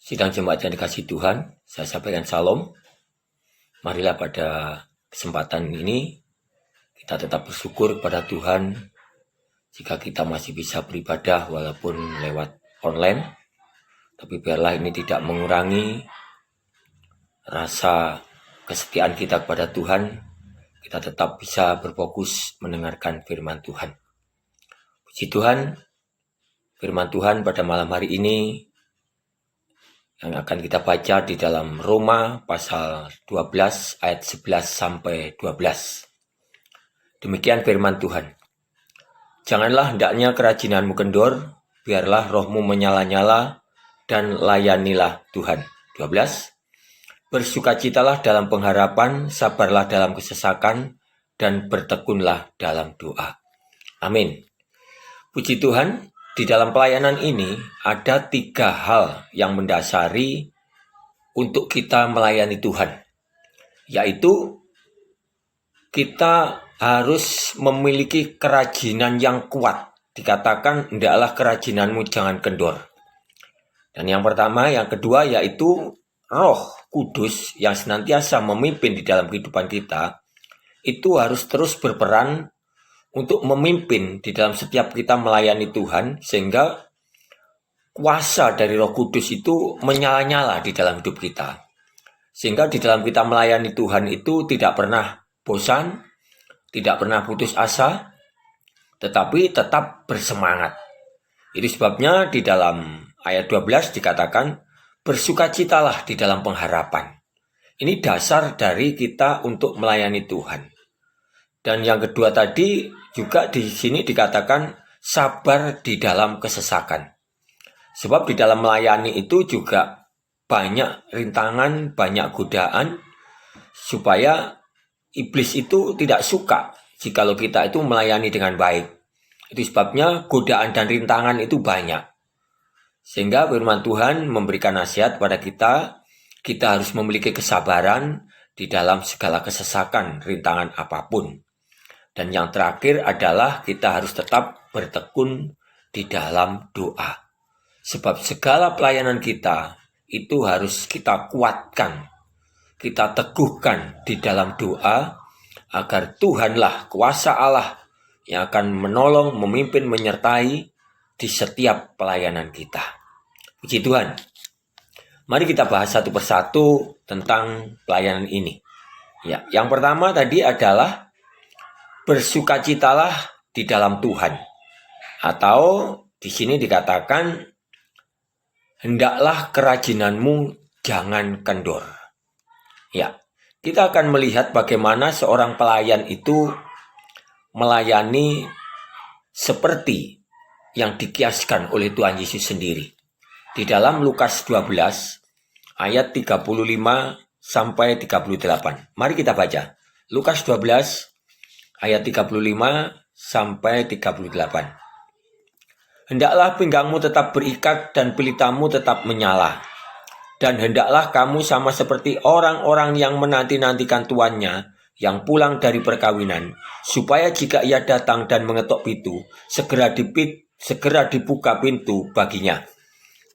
Sidang jemaat yang dikasihi Tuhan, saya sampaikan salam. Marilah pada kesempatan ini kita tetap bersyukur kepada Tuhan jika kita masih bisa beribadah walaupun lewat online. Tapi biarlah ini tidak mengurangi rasa kesetiaan kita kepada Tuhan. Kita tetap bisa berfokus mendengarkan firman Tuhan. Puji Tuhan, firman Tuhan pada malam hari ini yang akan kita baca di dalam Roma pasal 12 ayat 11 sampai 12. Demikian firman Tuhan. Janganlah hendaknya kerajinanmu kendor, biarlah rohmu menyala-nyala dan layanilah Tuhan. 12. Bersukacitalah dalam pengharapan, sabarlah dalam kesesakan, dan bertekunlah dalam doa. Amin. Puji Tuhan. Di dalam pelayanan ini ada 3 hal yang mendasari untuk kita melayani Tuhan. Yaitu kita harus memiliki kerajinan yang kuat. Dikatakan hendaklah kerajinanmu jangan kendor. Dan yang pertama, yang kedua yaitu Roh Kudus yang senantiasa memimpin di dalam kehidupan kita. Itu harus terus berperan untuk memimpin di dalam setiap kita melayani Tuhan, sehingga kuasa dari Roh Kudus itu menyala-nyala di dalam hidup kita. Sehingga di dalam kita melayani Tuhan itu tidak pernah bosan, tidak pernah putus asa, tetapi tetap bersemangat. Itu sebabnya di dalam ayat 12 dikatakan, bersukacitalah di dalam pengharapan. Ini dasar dari kita untuk melayani Tuhan. Dan yang kedua tadi juga di sini dikatakan sabar di dalam kesesakan. Sebab di dalam melayani itu juga banyak rintangan, banyak godaan, supaya iblis itu tidak suka jikalau kita itu melayani dengan baik. Itu sebabnya godaan dan rintangan itu banyak. Sehingga firman Tuhan memberikan nasihat pada kita harus memiliki kesabaran di dalam segala kesesakan, rintangan apapun. Dan yang terakhir adalah kita harus tetap bertekun di dalam doa. Sebab segala pelayanan kita itu harus kita kuatkan, kita teguhkan di dalam doa, agar Tuhanlah kuasa Allah yang akan menolong, memimpin, menyertai di setiap pelayanan kita. Puji Tuhan. Mari kita bahas satu persatu tentang pelayanan ini. Ya, yang pertama tadi adalah bersukacitalah di dalam Tuhan. Atau di sini dikatakan hendaklah kerajinanmu jangan kendor. Ya, kita akan melihat bagaimana seorang pelayan itu melayani seperti yang dikiaskan oleh Tuhan Yesus sendiri. Di dalam Lukas 12 ayat 35 sampai 38. Mari kita baca. Lukas 12 ayat 35 sampai 38. Hendaklah pinggangmu tetap berikat dan pelitamu tetap menyala. Dan hendaklah kamu sama seperti orang-orang yang menanti-nantikan tuannya yang pulang dari perkawinan, supaya jika ia datang dan mengetok pintu, segera dibuka pintu baginya.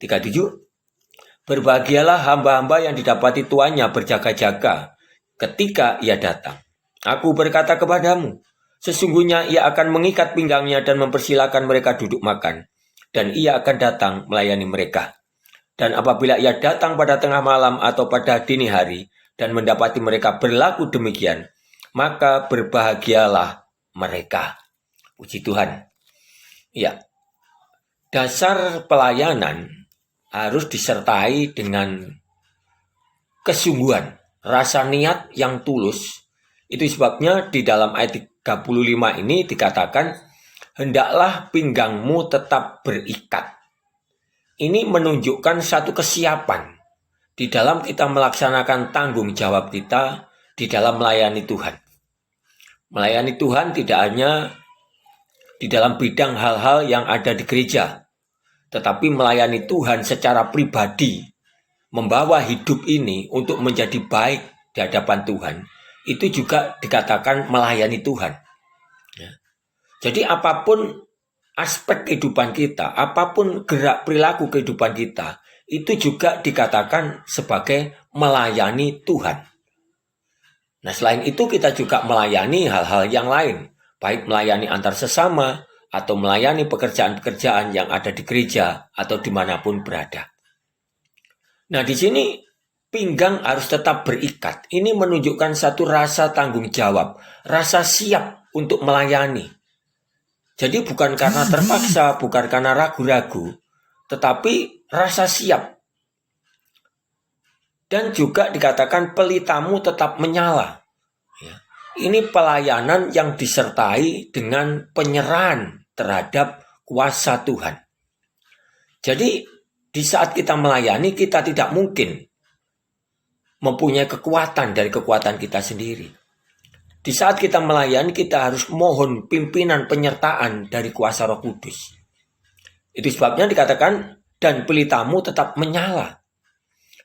37. Berbahagialah hamba-hamba yang didapati tuannya berjaga-jaga ketika ia datang. Aku berkata kepadamu, sesungguhnya ia akan mengikat pinggangnya dan mempersilakan mereka duduk makan, dan ia akan datang melayani mereka. Dan apabila ia datang pada tengah malam atau pada dini hari dan mendapati mereka berlaku demikian, maka berbahagialah mereka. Puji Tuhan. Ya, dasar pelayanan harus disertai dengan kesungguhan, rasa niat yang tulus. Itu sebabnya di dalam ayat 35 ini dikatakan, hendaklah pinggangmu tetap berikat. Ini menunjukkan satu kesiapan di dalam kita melaksanakan tanggung jawab kita di dalam melayani Tuhan. Melayani Tuhan tidak hanya di dalam bidang hal-hal yang ada di gereja, tetapi melayani Tuhan secara pribadi, membawa hidup ini untuk menjadi baik di hadapan Tuhan. Itu juga dikatakan melayani Tuhan. Ya. Jadi apapun aspek kehidupan kita, apapun gerak perilaku kehidupan kita, itu juga dikatakan sebagai melayani Tuhan. Nah, selain itu kita juga melayani hal-hal yang lain, baik melayani antar sesama atau melayani pekerjaan-pekerjaan yang ada di gereja atau dimanapun berada. Nah, di sini pinggang harus tetap berikat. Ini menunjukkan satu rasa tanggung jawab, rasa siap untuk melayani. Jadi bukan karena terpaksa, bukan karena ragu-ragu, tetapi rasa siap. Dan juga dikatakan pelitamu tetap menyala. Ini pelayanan yang disertai dengan penyerahan terhadap kuasa Tuhan. Jadi di saat kita melayani, kita tidak mungkin mempunyai kekuatan dari kekuatan kita sendiri. Di saat kita melayani, kita harus mohon pimpinan penyertaan dari kuasa Roh Kudus. Itu sebabnya dikatakan, dan pelitamu tetap menyala.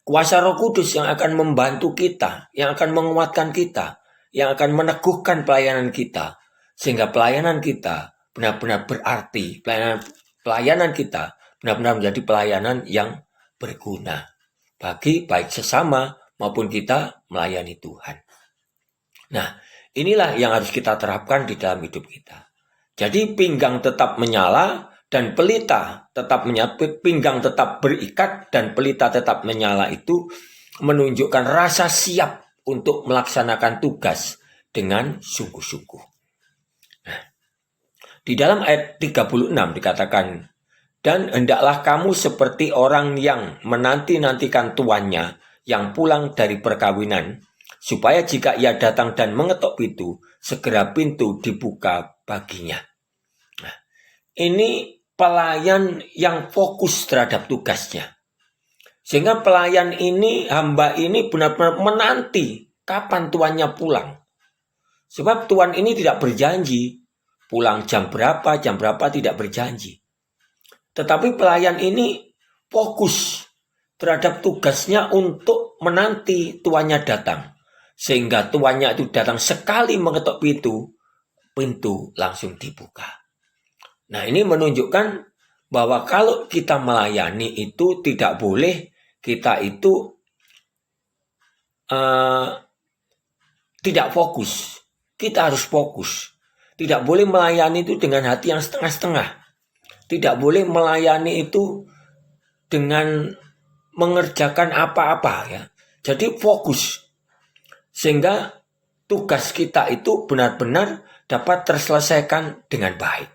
Kuasa Roh Kudus yang akan membantu kita, yang akan menguatkan kita, yang akan meneguhkan pelayanan kita, sehingga pelayanan kita benar-benar berarti, pelayanan kita benar-benar menjadi pelayanan yang berguna bagi baik sesama maupun kita melayani Tuhan. Nah, inilah yang harus kita terapkan di dalam hidup kita. Jadi pinggang tetap menyala dan pelita tetap menyala, pinggang tetap berikat dan pelita tetap menyala itu menunjukkan rasa siap untuk melaksanakan tugas dengan sungguh-sungguh. Nah, di dalam ayat 36 dikatakan, dan hendaklah kamu seperti orang yang menanti-nantikan tuannya yang pulang dari perkawinan, supaya jika ia datang dan mengetok pintu, segera pintu dibuka baginya. Nah, ini pelayan yang fokus terhadap tugasnya. Sehingga pelayan ini, hamba ini benar-benar menanti kapan tuannya pulang. Sebab tuan ini tidak berjanji pulang jam berapa tidak berjanji. Tetapi pelayan ini fokus terhadap tugasnya untuk menanti tuannya datang. Sehingga tuannya itu datang sekali mengetok pintu langsung dibuka. Nah, ini menunjukkan bahwa kalau kita melayani itu tidak boleh kita itu tidak fokus. Kita harus fokus. Tidak boleh melayani itu dengan hati yang setengah-setengah. Tidak boleh melayani itu dengan mengerjakan apa-apa ya. Jadi fokus. Sehingga tugas kita itu benar-benar dapat terselesaikan dengan baik.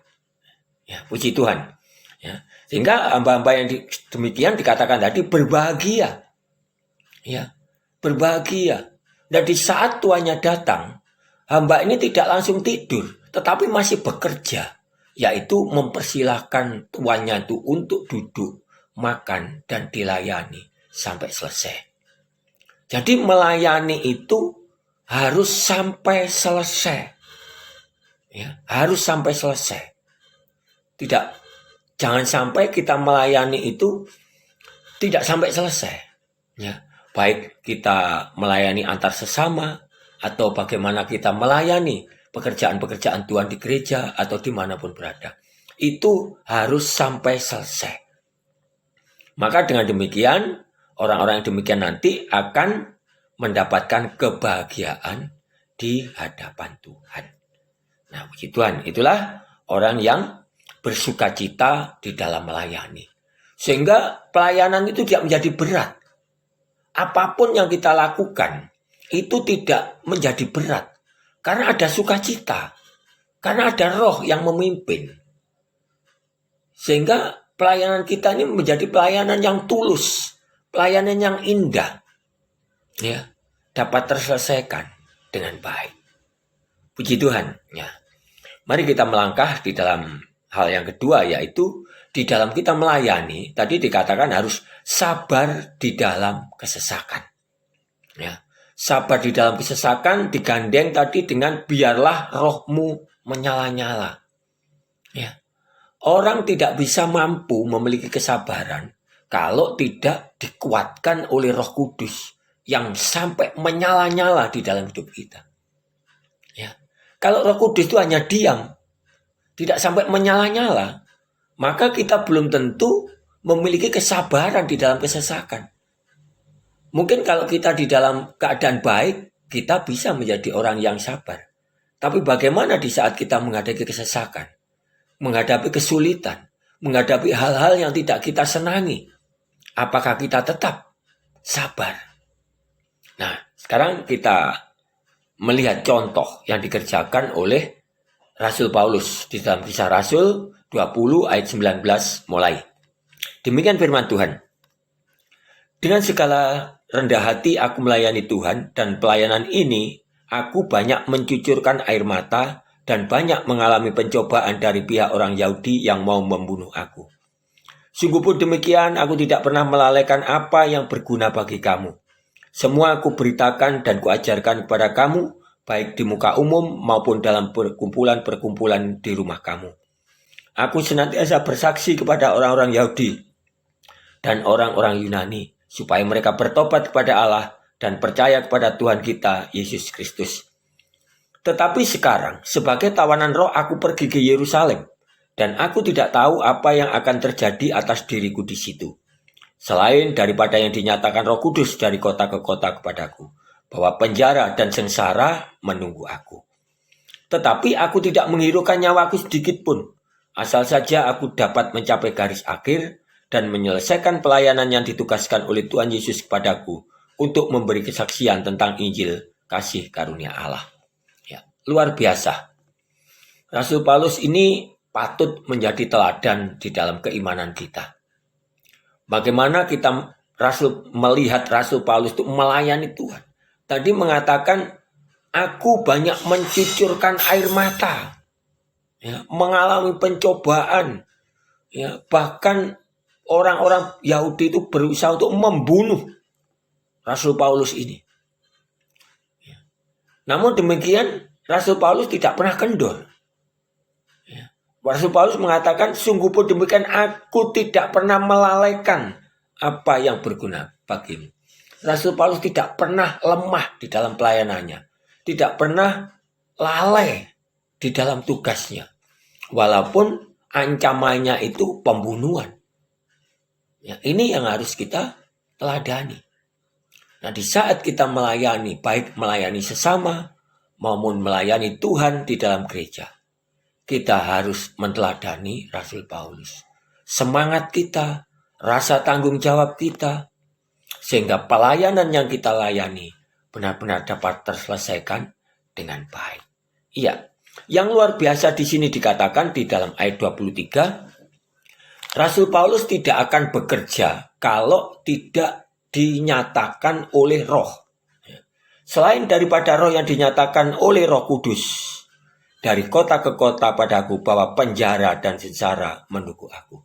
Ya, puji Tuhan. Ya, sehingga hamba-hamba yang demikian dikatakan tadi berbahagia. Ya, berbahagia. Dan di saat tuannya datang, hamba ini tidak langsung tidur, tetapi masih bekerja, yaitu mempersilahkan tuannya itu untuk duduk, makan, dan dilayani sampai selesai. Jadi melayani itu harus sampai selesai. Ya, harus sampai selesai. Jangan sampai kita melayani itu tidak sampai selesai. Ya, baik kita melayani antar sesama atau bagaimana kita melayani pekerjaan-pekerjaan Tuhan di gereja atau dimanapun berada. Itu harus sampai selesai. Maka dengan demikian, orang-orang yang demikian nanti akan mendapatkan kebahagiaan di hadapan Tuhan. Nah, puji Tuhan, itulah orang yang bersukacita di dalam melayani. Sehingga pelayanan itu tidak menjadi berat. Apapun yang kita lakukan, itu tidak menjadi berat. Karena ada sukacita. Karena ada roh yang memimpin. Sehingga pelayanan kita ini menjadi pelayanan yang tulus. Pelayanan yang indah. Ya, dapat terselesaikan dengan baik. Puji Tuhan. Ya. Mari kita melangkah di dalam hal yang kedua, yaitu di dalam kita melayani, tadi dikatakan harus sabar di dalam kesesakan. Ya. Sabar di dalam kesesakan digandeng tadi dengan biarlah rohmu menyala-nyala. Ya. Orang tidak bisa mampu memiliki kesabaran kalau tidak dikuatkan oleh Roh Kudus yang sampai menyala-nyala di dalam hidup kita. Ya. Kalau Roh Kudus itu hanya diam, tidak sampai menyala-nyala, maka kita belum tentu memiliki kesabaran di dalam kesesakan. Mungkin kalau kita di dalam keadaan baik, kita bisa menjadi orang yang sabar. Tapi bagaimana di saat kita menghadapi kesesakan, menghadapi kesulitan, menghadapi hal-hal yang tidak kita senangi? Apakah kita tetap sabar? Nah, sekarang kita melihat contoh yang dikerjakan oleh Rasul Paulus di dalam Kisah Rasul 20 ayat 19 mulai. Demikian firman Tuhan. Dengan segala rendah hati aku melayani Tuhan, dan pelayanan ini aku banyak mencucurkan air mata dan banyak mengalami pencobaan dari pihak orang Yahudi yang mau membunuh aku. Sungguh pun demikian, aku tidak pernah melalaikan apa yang berguna bagi kamu. Semua aku beritakan dan kuajarkan kepada kamu, baik di muka umum maupun dalam perkumpulan-perkumpulan di rumah kamu. Aku senantiasa bersaksi kepada orang-orang Yahudi dan orang-orang Yunani, supaya mereka bertobat kepada Allah dan percaya kepada Tuhan kita, Yesus Kristus. Tetapi sekarang, sebagai tawanan roh, aku pergi ke Yerusalem, dan aku tidak tahu apa yang akan terjadi atas diriku di situ, selain daripada yang dinyatakan Roh Kudus dari kota ke kota kepadaku, bahwa penjara dan sengsara menunggu aku. Tetapi aku tidak menghiraukan nyawaku sedikit pun, asal saja aku dapat mencapai garis akhir dan menyelesaikan pelayanan yang ditugaskan oleh Tuhan Yesus kepadaku untuk memberi kesaksian tentang Injil kasih karunia Allah. Ya, luar biasa. Rasul Paulus ini patut menjadi teladan di dalam keimanan kita. Bagaimana kita melihat Rasul Paulus itu melayani Tuhan. Tadi mengatakan, aku banyak mencucurkan air mata, ya, mengalami pencobaan, ya, bahkan orang-orang Yahudi itu berusaha untuk membunuh Rasul Paulus ini. Ya. Namun demikian, Rasul Paulus tidak pernah kendor. Ya. Rasul Paulus mengatakan, sungguh pun demikian aku tidak pernah melalaikan apa yang berguna bagimu. Rasul Paulus tidak pernah lemah di dalam pelayanannya. Tidak pernah lalai di dalam tugasnya. Walaupun ancamannya itu pembunuhan. Ya, ini yang harus kita teladani. Nah, di saat kita melayani, baik melayani sesama maupun melayani Tuhan di dalam gereja, kita harus meneladani Rasul Paulus. Semangat kita, rasa tanggung jawab kita, sehingga pelayanan yang kita layani benar-benar dapat terselesaikan dengan baik. Iya, yang luar biasa di sini dikatakan di dalam ayat 23, Rasul Paulus tidak akan bekerja kalau tidak dinyatakan oleh roh. Selain daripada roh yang dinyatakan oleh Roh Kudus, dari kota ke kota padaku bahwa penjara dan sengsara menunggu aku.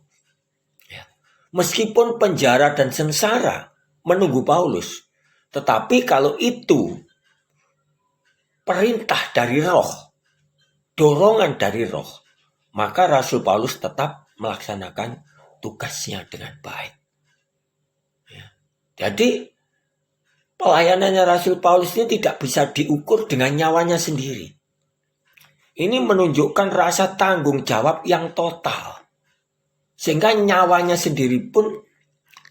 Ya. Meskipun penjara dan sengsara menunggu Paulus, tetapi kalau itu perintah dari roh, dorongan dari roh, maka Rasul Paulus tetap melaksanakan tugasnya dengan baik. Ya. Jadi pelayanannya Rasul Paulus ini tidak bisa diukur dengan nyawanya sendiri. Ini menunjukkan rasa tanggung jawab yang total. Sehingga nyawanya sendiri pun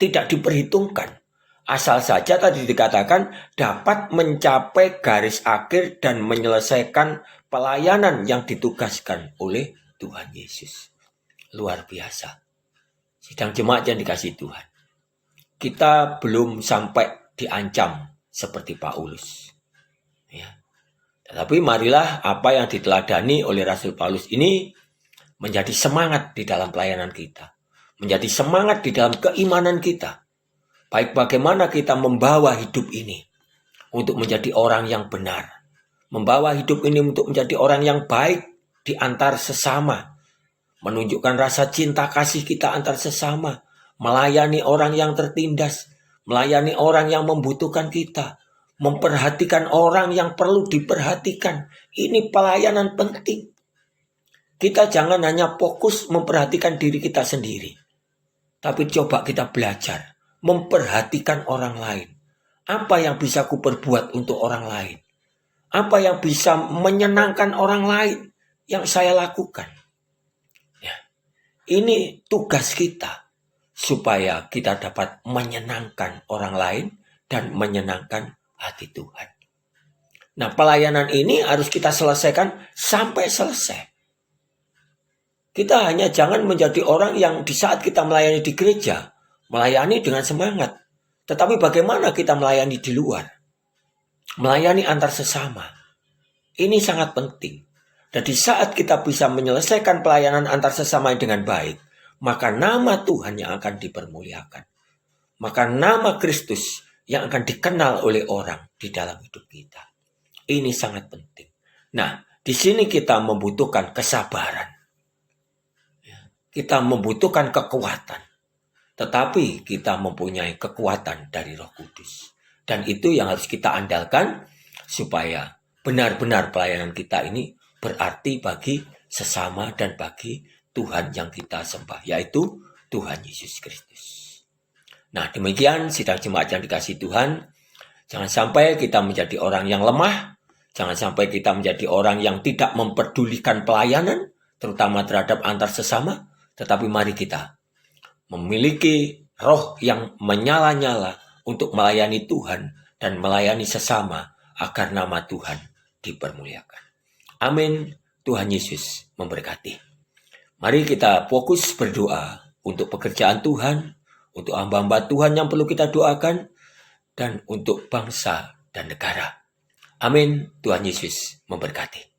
tidak diperhitungkan. Asal saja tadi dikatakan dapat mencapai garis akhir dan menyelesaikan pelayanan yang ditugaskan oleh Tuhan Yesus. Luar biasa. Sidang jemaat yang dikasihi Tuhan. Kita belum sampai diancam seperti Paulus. Ya. Tetapi marilah apa yang diteladani oleh Rasul Paulus ini menjadi semangat di dalam pelayanan kita. Menjadi semangat di dalam keimanan kita. Baik bagaimana kita membawa hidup ini untuk menjadi orang yang benar. Membawa hidup ini untuk menjadi orang yang baik di antar sesama. Menunjukkan rasa cinta kasih kita antar sesama. Melayani orang yang tertindas. Melayani orang yang membutuhkan kita. Memperhatikan orang yang perlu diperhatikan. Ini pelayanan penting. Kita jangan hanya fokus memperhatikan diri kita sendiri. Tapi coba kita belajar. Memperhatikan orang lain. Apa yang bisa ku perbuat untuk orang lain? Apa yang bisa menyenangkan orang lain yang saya lakukan? Ya. Ini tugas kita. supaya kita dapat menyenangkan orang lain dan menyenangkan hati Tuhan. Nah, pelayanan ini harus kita selesaikan sampai selesai. Kita hanya jangan menjadi orang yang di saat kita melayani di gereja, melayani dengan semangat. Tetapi bagaimana kita melayani di luar? Melayani antar sesama. Ini sangat penting. Dan di saat kita bisa menyelesaikan pelayanan antar sesama dengan baik, maka nama Tuhan yang akan dipermuliakan. Maka nama Kristus yang akan dikenal oleh orang di dalam hidup kita. Ini sangat penting. Nah, di sini kita membutuhkan kesabaran. Kita membutuhkan kekuatan. Tetapi kita mempunyai kekuatan dari Roh Kudus. Dan itu yang harus kita andalkan supaya benar-benar pelayanan kita ini berarti bagi sesama dan bagi Tuhan yang kita sembah, yaitu Tuhan Yesus Kristus. Nah, demikian sidang jemaat yang dikasihi Tuhan. Jangan sampai kita menjadi orang yang lemah. Jangan sampai kita menjadi orang yang tidak memperdulikan pelayanan, terutama terhadap antar sesama. Tetapi mari kita memiliki roh yang menyala-nyala untuk melayani Tuhan dan melayani sesama agar nama Tuhan dipermuliakan. Amin. Tuhan Yesus memberkati. Mari kita fokus berdoa untuk pekerjaan Tuhan, untuk hamba-hamba Tuhan yang perlu kita doakan, dan untuk bangsa dan negara. Amin. Tuhan Yesus memberkati.